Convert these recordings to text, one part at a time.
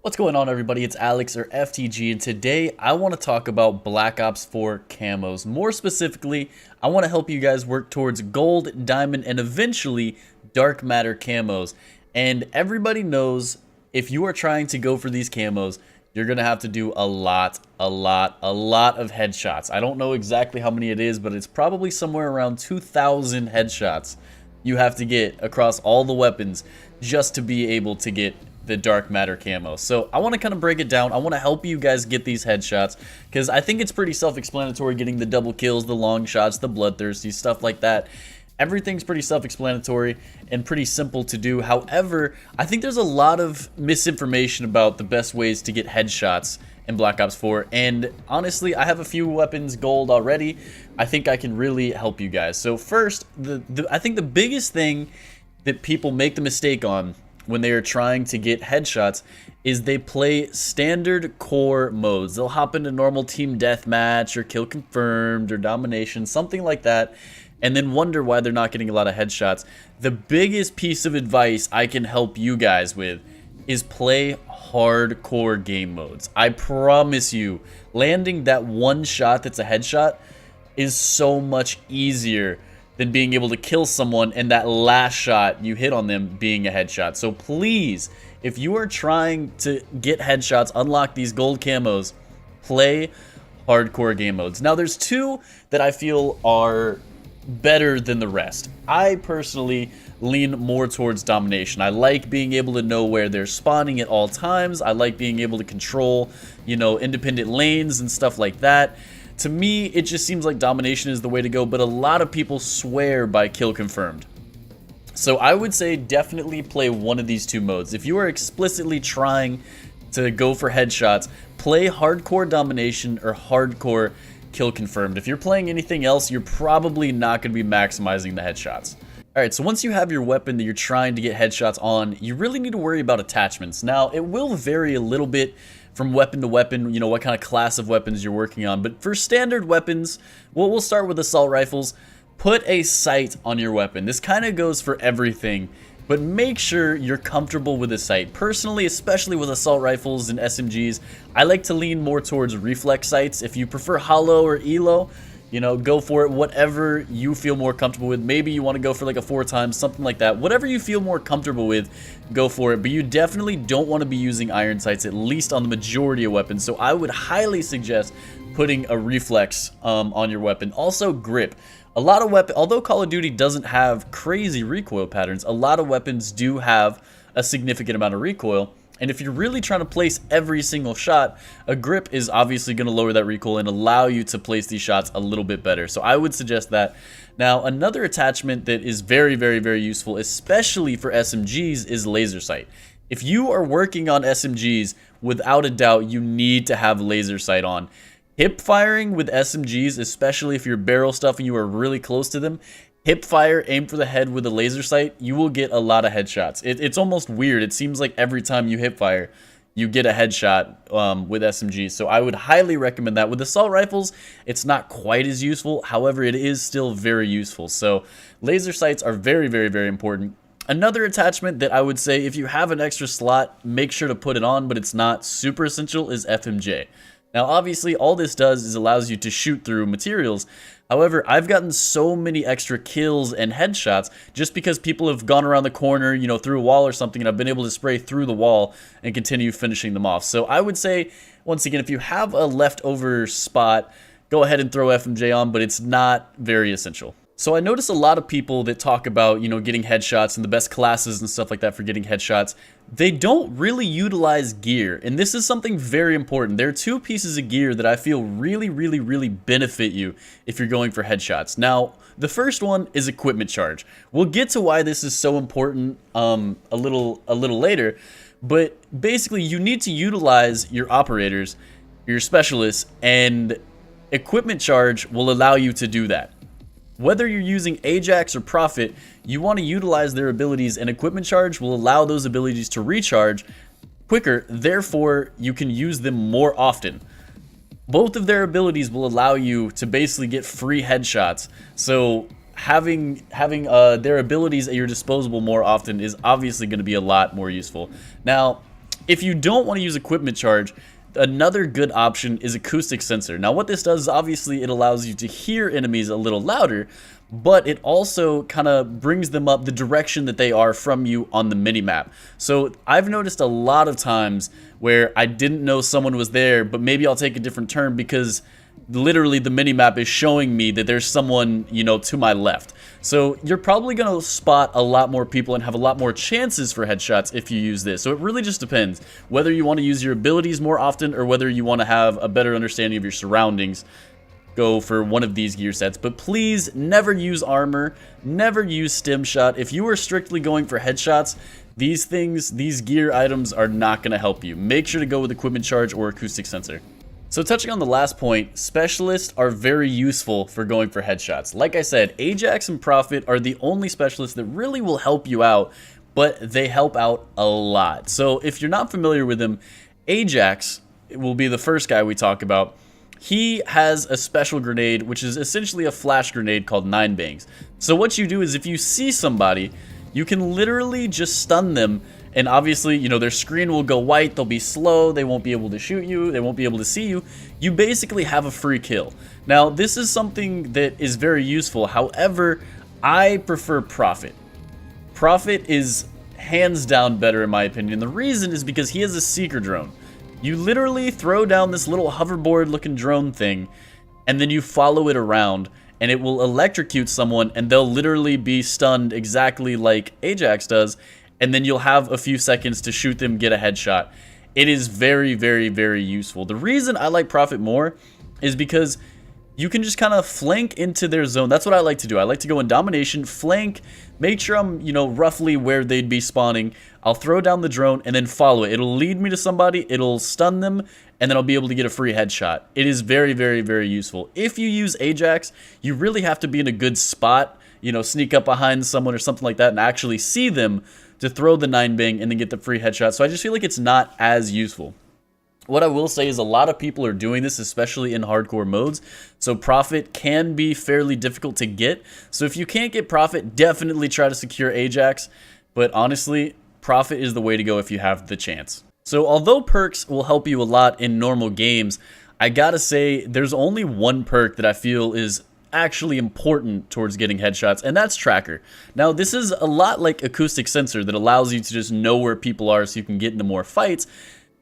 What's going on, everybody? It's Alex, or FTG, and today I want to talk about Black Ops 4 camos. More specifically, I want to help you guys work towards gold, diamond, and eventually dark matter camos. And everybody knows if you are trying to go for these camos, you're going to have to do a lot of headshots. I don't know exactly how many it is, but it's probably somewhere around 2,000 headshots you have to get across all the weapons just to be able to get the dark matter camo. So I want to kind of break it down. I want to help you guys get these headshots because I think it's pretty self-explanatory, getting the double kills, the long shots, the bloodthirsty, stuff like that. Everything's pretty self-explanatory and pretty simple to do. However, I think there's a lot of misinformation about the best ways to get headshots in Black Ops 4, and honestly, I have a few weapons gold already. I think I can really help you guys. So first, I think the biggest thing that people make the mistake on when they are trying to get headshots is they play standard core modes. They'll hop into normal team deathmatch or kill confirmed or domination, something like that, and then wonder why they're not getting a lot of headshots. The biggest piece of advice I can help you guys with is play hardcore game modes. I promise you, landing that one shot that's a headshot is so much easier than being able to kill someone and that last shot you hit on them being a headshot. So please, if you are trying to get headshots, unlock these gold camos, play hardcore game modes. Now there's two that I feel are better than the rest. I personally lean more towards domination. I like being able to know where they're spawning at all times. I like being able to control, independent lanes and stuff like that. To me, it just seems like domination is the way to go, but a lot of people swear by kill confirmed. So I would say definitely play one of these two modes. If you are explicitly trying to go for headshots, play hardcore domination or hardcore kill confirmed. If you're playing anything else, you're probably not going to be maximizing the headshots. Alright, so once you have your weapon that you're trying to get headshots on, you really need to worry about attachments. Now, it will vary a little bit from weapon to weapon, what kind of class of weapons you're working on. But for standard weapons, we'll start with assault rifles. Put a sight on your weapon. This kind of goes for everything, but make sure you're comfortable with the sight. Personally, especially with assault rifles and SMGs, I like to lean more towards reflex sights. If you prefer holo or elo, go for it. Whatever you feel more comfortable with. Maybe you want to go for like a 4x, something like that. Whatever you feel more comfortable with, go for it. But you definitely don't want to be using iron sights, at least on the majority of weapons. So I would highly suggest putting a reflex on your weapon. Also, grip. A lot of weapons, although Call of Duty doesn't have crazy recoil patterns, a lot of weapons do have a significant amount of recoil. And if you're really trying to place every single shot, a grip is obviously going to lower that recoil and allow you to place these shots a little bit better. So I would suggest that. Now, another attachment that is very, very, very useful, especially for SMGs, is laser sight. If you are working on SMGs, without a doubt, you need to have laser sight on. Hip firing with SMGs, especially if you're barrel stuffing, you are really close to them. Hip fire, aim for the head with a laser sight, you will get a lot of headshots. It's almost weird. It seems like every time you hip fire, you get a headshot with SMGs. So I would highly recommend that. With assault rifles, it's not quite as useful. However, it is still very useful. So laser sights are very, very, very important. Another attachment that I would say, if you have an extra slot, make sure to put it on, but it's not super essential, is FMJ. Now, obviously, all this does is allows you to shoot through materials. However, I've gotten so many extra kills and headshots just because people have gone around the corner, through a wall or something, and I've been able to spray through the wall and continue finishing them off. So I would say, once again, if you have a leftover spot, go ahead and throw FMJ on, but it's not very essential. So I notice a lot of people that talk about, getting headshots and the best classes and stuff like that for getting headshots. They don't really utilize gear, and this is something very important. There are two pieces of gear that I feel really, really, really benefit you if you're going for headshots. Now, the first one is equipment charge. We'll get to why this is so important a little later, but basically you need to utilize your operators, your specialists, and equipment charge will allow you to do that. Whether you're using Ajax or Prophet, you want to utilize their abilities, and equipment charge will allow those abilities to recharge quicker, therefore you can use them more often. Both of their abilities will allow you to basically get free headshots, so having their abilities at your disposal more often is obviously going to be a lot more useful. Now, If you don't want to use equipment charge, another good option is Acoustic Sensor. Now what this does is obviously it allows you to hear enemies a little louder, but it also kind of brings them up the direction that they are from you on the minimap. So I've noticed a lot of times where I didn't know someone was there, but maybe I'll take a different turn because literally the minimap is showing me that there's someone, you know, to my left. So you're probably going to spot a lot more people and have a lot more chances for headshots if you use this. So it really just depends whether you want to use your abilities more often or whether you want to have a better understanding of your surroundings. Go for one of these gear sets, but please never use armor, never use stim shot. If you are strictly going for headshots, these things, these gear items are not going to help you. Make sure to go with equipment charge or acoustic sensor. So touching on the last point, specialists are very useful for going for headshots. Like I said, Ajax and Prophet are the only specialists that really will help you out, but they help out a lot. So if you're not familiar with them, Ajax will be the first guy we talk about. He has a special grenade, which is essentially a flash grenade called 9 bangs. So what you do is if you see somebody, you can literally just stun them. And obviously, you know, their screen will go white, they'll be slow, they won't be able to shoot you, they won't be able to see you. You basically have a free kill. Now, this is something that is very useful. However, I prefer Prophet. Prophet is hands down better in my opinion. The reason is because he has a seeker drone. You literally throw down this little hoverboard looking drone thing, and then you follow it around, and it will electrocute someone, and they'll literally be stunned exactly like Ajax does, and then you'll have a few seconds to shoot them, get a headshot. It is very, very, very useful. The reason I like Prophet more is because you can just kind of flank into their zone. That's what I like to do. I like to go in domination, flank, make sure I'm, you know, roughly where they'd be spawning. I'll throw down the drone and then follow it. It'll lead me to somebody, it'll stun them, and then I'll be able to get a free headshot. It is very, very, very useful. If you use Ajax, you really have to be in a good spot, you know, sneak up behind someone or something like that and actually see them to throw the 9 bang and then get the free headshot. So I just feel like it's not as useful. What I will say is a lot of people are doing this, especially in hardcore modes. So Prophet can be fairly difficult to get. So if you can't get Prophet, definitely try to secure Ajax. But honestly, Prophet is the way to go if you have the chance. So although perks will help you a lot in normal games, I gotta say there's only one perk that I feel is actually important towards getting headshots, and that's Tracker. Now this is a lot like Acoustic Sensor that allows you to just know where people are so you can get into more fights.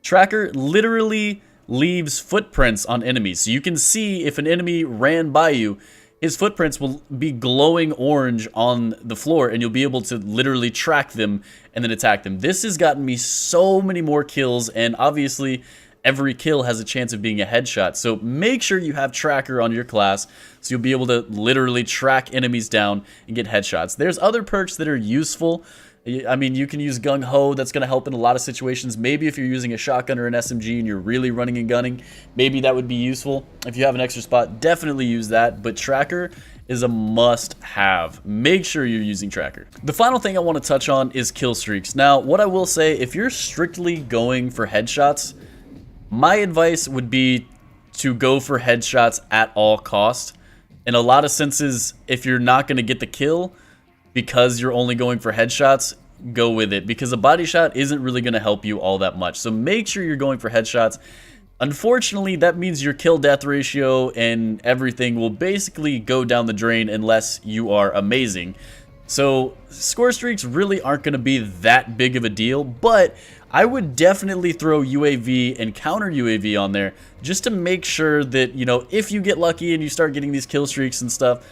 Tracker literally leaves footprints on enemies, so you can see if an enemy ran by you, his footprints will be glowing orange on the floor, and you'll be able to literally track them and then attack them. This has gotten me so many more kills, and obviously every kill has a chance of being a headshot. So make sure you have Tracker on your class so you'll be able to literally track enemies down and get headshots. There's other perks that are useful. I mean, you can use Gung Ho. That's going to help in a lot of situations. Maybe if you're using a shotgun or an SMG and you're really running and gunning, maybe that would be useful. If you have an extra spot, definitely use that. But Tracker is a must-have. Make sure you're using Tracker. The final thing I want to touch on is kill streaks. Now, what I will say, if you're strictly going for headshots, my advice would be to go for headshots at all costs. In a lot of senses, if you're not going to get the kill because you're only going for headshots, go with it, because a body shot isn't really going to help you all that much. So make sure you're going for headshots. Unfortunately, that means your kill death ratio and everything will basically go down the drain unless you are amazing. So score streaks really aren't going to be that big of a deal, but I would definitely throw UAV and counter UAV on there just to make sure that, you know, if you get lucky and you start getting these kill streaks and stuff,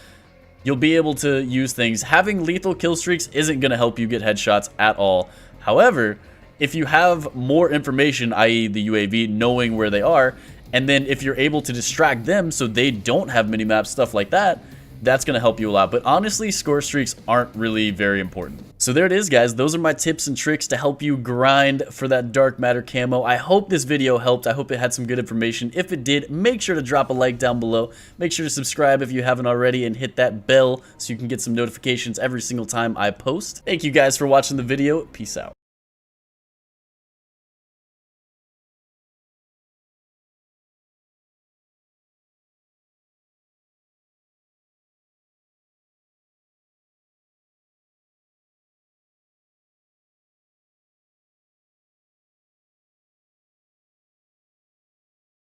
you'll be able to use things. Having lethal kill streaks isn't going to help you get headshots at all. However, if you have more information, i.e. the UAV, knowing where they are, and then if you're able to distract them so they don't have minimap, stuff like that, that's going to help you a lot. But honestly, score streaks aren't really very important. So there it is, guys. Those are my tips and tricks to help you grind for that dark matter camo. I hope this video helped. I hope it had some good information. If it did, make sure to drop a like down below. Make sure to subscribe if you haven't already and hit that bell so you can get some notifications every single time I post. Thank you guys for watching the video. Peace out.